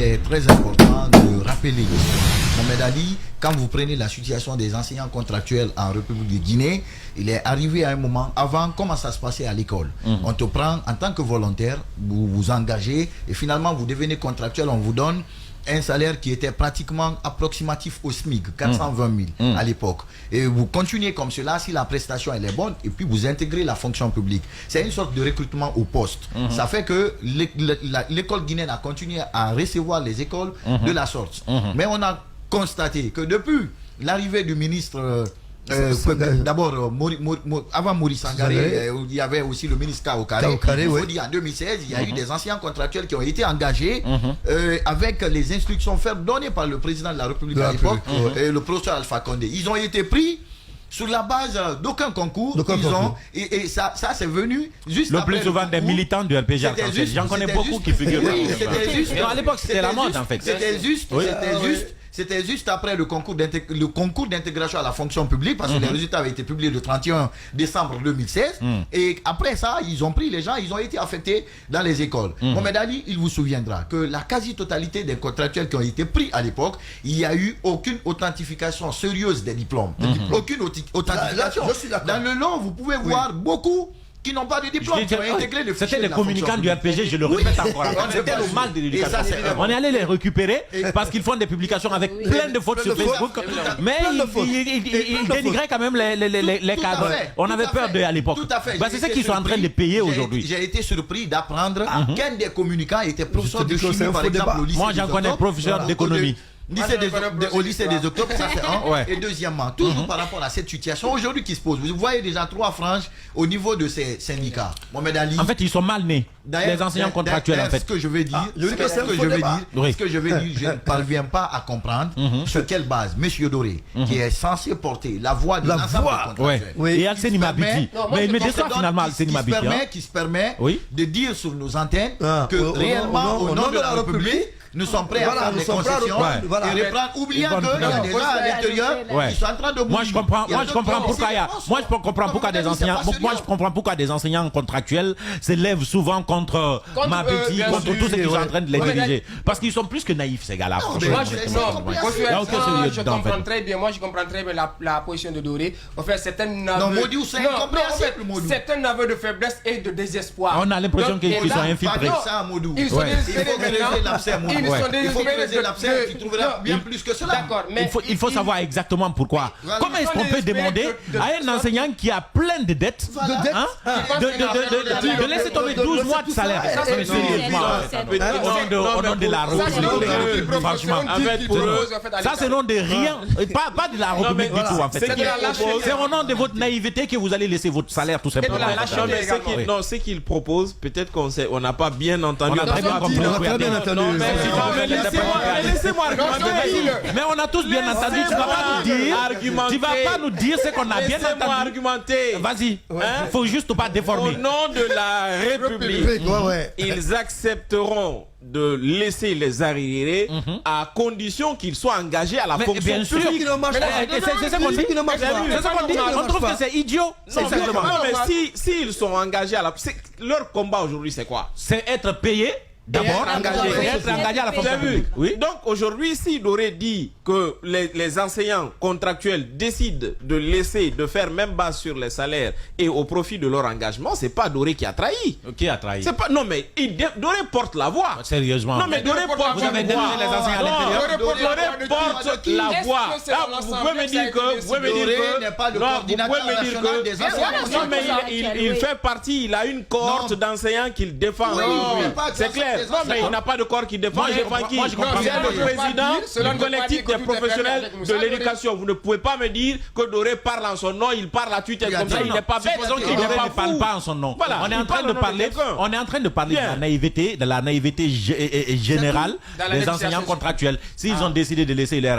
est très important de rappeler. Mohamed Ali, quand vous prenez la situation des enseignants contractuels en République de Guinée, il est arrivé à un moment, avant, comment ça se passait à l'école. On te prend en tant que volontaire, vous vous engagez, et finalement vous devenez contractuel, on vous donne un salaire qui était pratiquement approximatif au SMIC, 420 000 à l'époque. Et vous continuez comme cela si la prestation elle est bonne, et puis vous intégrez la fonction publique. C'est une sorte de recrutement au poste. Ça fait que l'école guinéenne a continué à recevoir les écoles de la sorte. Mais on a constaté que depuis l'arrivée du ministre... d'abord, avant Maurice Sangaré, il y avait aussi le ministre Kao Kare. Il faut dire, en 2016, il y a eu des anciens contractuels qui ont été engagés avec les instructions fermes données par le président de la République à l'époque, le professeur Alpha Condé. Ils ont été pris sur la base d'aucun concours. Et ça c'est venu juste le après plus souvent des militants du RPG. J'en connais beaucoup qui figurent. À l'époque, c'était la mode en fait. C'était juste après le concours d'intégration à la fonction publique, parce que les résultats avaient été publiés le 31 décembre 2016. Et après ça, ils ont pris les gens, ils ont été affectés dans les écoles. Mohamed Ali, il vous souviendra que la quasi-totalité des contractuels qui ont été pris à l'époque, il n'y a eu aucune authentification sérieuse des diplômes. Aucune authentification. Dans le lot, vous pouvez voir beaucoup qui n'ont pas de diplôme, qui ont intégré le fichier. C'était les communicants du RPG, je le répète encore. C'était le mal de l'éducation. On est allé les récupérer parce qu'ils font des publications avec plein de fautes sur Facebook. Mais ils dénigraient quand même les cadres. On avait peur d'eux à l'époque. C'est ce qu'ils sont en train de payer aujourd'hui. J'ai été surpris d'apprendre qu'un des communicants était professeur de chimie, par exemple, au lycée. Moi, j'en connais professeur d'économie. Au lycée des Octobres, ça c'est un. Et deuxièmement, toujours par rapport à cette situation aujourd'hui qui se pose, vous voyez déjà 3 franges au niveau de ces syndicats. Mohamed Ali. En fait, ils sont mal nés, les enseignants contractuels en fait. Ce que je veux dire, je ne parviens pas à comprendre sur quelle base M. Doré, qui est censé porter la voix de l'ensemble contractuel. Et Alceni Mabiti. Mais il me déçoit finalement Alceni Mabiti. Qui se permet de dire sur nos antennes que réellement, au nom de la République, nous sommes prêts à faire des concessions et reprendre, oubliant qu'il y a des gens à l'intérieur qui sont en train de mourir. Moi je comprends pourquoi des enseignants, je comprends pourquoi des enseignants contractuels se lèvent souvent contre Mabiti, contre tous ceux qui sont en train de les diriger. Parce qu'ils sont plus que naïfs ces gars-là. Je comprends très bien, la position de Doré. En fait, c'est un aveu de faiblesse et de désespoir. On a l'impression qu'ils sont infiltrés. Il faut creuser l'abcès, tu trouveras bien plus que cela. Mais il faut savoir exactement pourquoi. Comment est-ce qu'on peut demander à un enseignant qui a plein de dettes de laisser tomber 12 mois de salaire? Au nom de la République, franchement. Ça c'est au nom de rien, pas de la République du tout en fait. C'est au nom de votre naïveté que vous allez laisser votre salaire tout simplement. Non, ce qu'il propose, peut-être qu'on n'a pas bien entendu. On a très bien compris. Laissez-moi argumenter. Mais on a tous bien entendu. Tu vas pas nous dire ce qu'on a bien entendu. Vas-y. Il faut juste pas déformer. Au nom de la République, ils accepteront de laisser les arriérés à condition qu'ils soient engagés à la fonction publique. C'est ça qu'on dit. On trouve que c'est idiot. Non, mais s'ils sont engagés à la... Leur combat aujourd'hui, c'est quoi? C'est être payé. D'abord, être engagé à la fonction publique. Oui. Donc aujourd'hui, si Doré dit que les enseignants contractuels décident de faire même base sur les salaires et au profit de leur engagement, c'est pas Doré qui a trahi. Qui a trahi? C'est pas. Non mais Doré porte la voix. Sérieusement. Non mais Doré porte. Vous avez dénoncé les enseignants à l'intérieur. Doré porte la voix. Vous pouvez me dire que n'est pas le coordinateur national des enseignants. Non mais il fait partie. Il a une cohorte d'enseignants qu'il défend. C'est clair. Non, mais il n'a pas de corps qui défend. Moi, je comprends. C'est le président du collectif des professionnels de l'éducation. Vous ne pouvez pas me dire que Doré parle en son nom, il parle à Twitter comme ça, il n'est pas bête. Supposons qu'il ne parle pas en son nom. Voilà, on est en train de parler de la naïveté générale des enseignants contractuels. S'ils ont décidé de laisser leur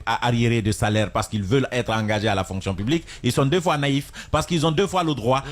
arriéré de salaire parce qu'ils veulent être engagés à la fonction publique, ils sont 2 fois naïfs parce qu'ils ont 2 fois le droit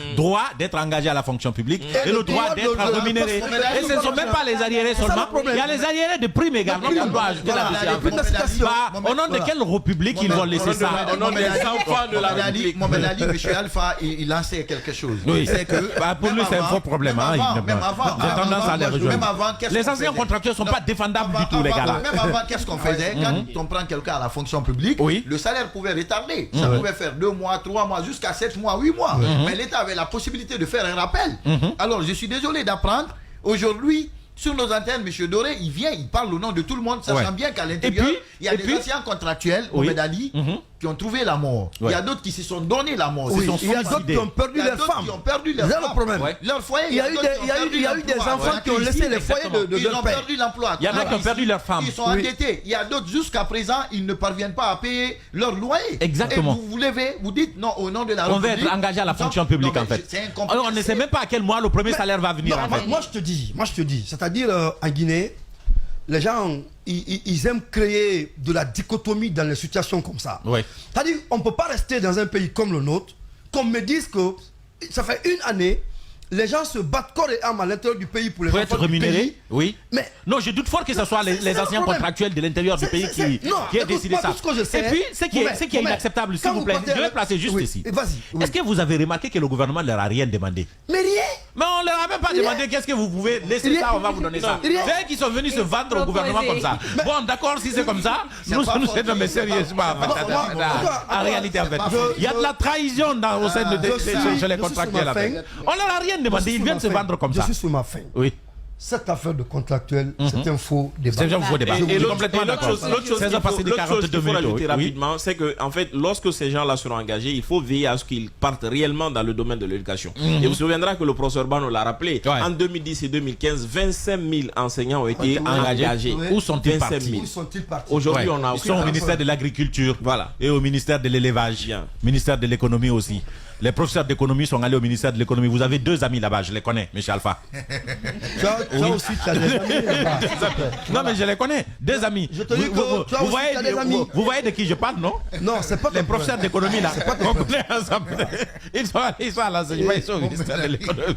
d'être engagés à la fonction publique et le droit d'être rémunérés. Et ce ne sont même pas les arriérés seulement. Il y a les arriérés de primes également qu'on doit ajouter là-dessus. quoi? Au nom de quelle république ils vont laisser ça? Au nom des enfants de la République. Mohamed Ali, M. Alpha, il lançait quelque chose. Oui. C'est que Pour lui, c'est un faux problème. Même avant, j'ai tendance à les rejoindre. Les enseignants contractuels ne sont pas défendables du tout, les gars. Même avant, qu'est-ce qu'on faisait? Quand on prend quelqu'un à la fonction publique, le salaire pouvait retarder. Ça pouvait faire 2 mois, 3 mois, jusqu'à 7 mois, 8 mois. Mais l'État avait la possibilité de faire un rappel. Alors, je suis désolé d'apprendre, aujourd'hui, sur nos antennes, M. Doré, il vient, il parle au nom de tout le monde, sachant bien qu'à l'intérieur, il y a des anciens contractuels, Mohamed Ali, qui ont trouvé la mort. Il y a d'autres qui se sont donné la mort. Il y a d'autres qui ont perdu leurs femmes. C'est le problème. Leur foyer, il y a eu des enfants qui ont laissé les foyers de ils ont perdu l'emploi. Il y en a qui ont perdu leurs femmes. Ils sont endettés. Il y a d'autres, jusqu'à présent, ils ne parviennent pas à payer leur loyer. Exactement. Et vous vous levez, vous dites non, au nom de la on République. va être engagé à la fonction publique, en fait. Alors, on ne sait même pas à quel mois le premier salaire va venir. Moi, je te dis, c'est-à-dire en Guinée, les gens, ils aiment créer de la dichotomie dans les situations comme ça. C'est-à-dire, on ne peut pas rester dans un pays comme le nôtre, qu'on me dise que ça fait 1 année, les gens se battent corps et âme à l'intérieur du pays pour les être rémunérés. Oui. Mais non, je doute fort que ce soit les anciens contractuels de l'intérieur du pays qui aient décidé ça. Et puis, ce qui est inacceptable, s'il vous plaît, je vais placer juste ici. Est-ce que vous avez remarqué que le gouvernement ne leur a rien demandé? Mais rien. Mais on ne leur a même pas demandé qu'est-ce que vous pouvez laisser ça, on va vous donner ça. C'est eux qui sont venus se vendre au gouvernement comme ça. Bon, d'accord, si c'est comme ça, nous sommes sérieusement. En réalité, en fait, il y a de la trahison au sein de les contractuels. On ne leur a rien demandé, ils viennent se vendre comme ça. Je suis sur ma fin. Oui. Cette affaire de contractuel, c'est un faux débat. C'est un faux débat. Et l'autre chose qu'il faut rajouter rapidement, c'est que en fait, lorsque ces gens-là seront engagés, il faut veiller à ce qu'ils partent réellement dans le domaine de l'éducation. Et vous vous souviendrez que le professeur Bano l'a rappelé, en 2010 et 2015, 25 000 enseignants ont été engagés. Où sont-ils partis? Aujourd'hui, ils sont au ministère de l'Agriculture et au ministère de l'Élevage, ministère de l'Économie aussi. Les professeurs d'économie sont allés au ministère de l'économie. Vous avez 2 amis là-bas, je les connais, M. Alpha. Toi aussi, tu as des amis là-bas. Non, mais je les connais, 2 amis. Je te dis que toi aussi, tu as des amis. Vous voyez de qui je parle, non? Non, c'est pas les professeurs d'économie là. On connaît ensemble. Ils sont à l'enseignement, ils sont au ministère de l'économie.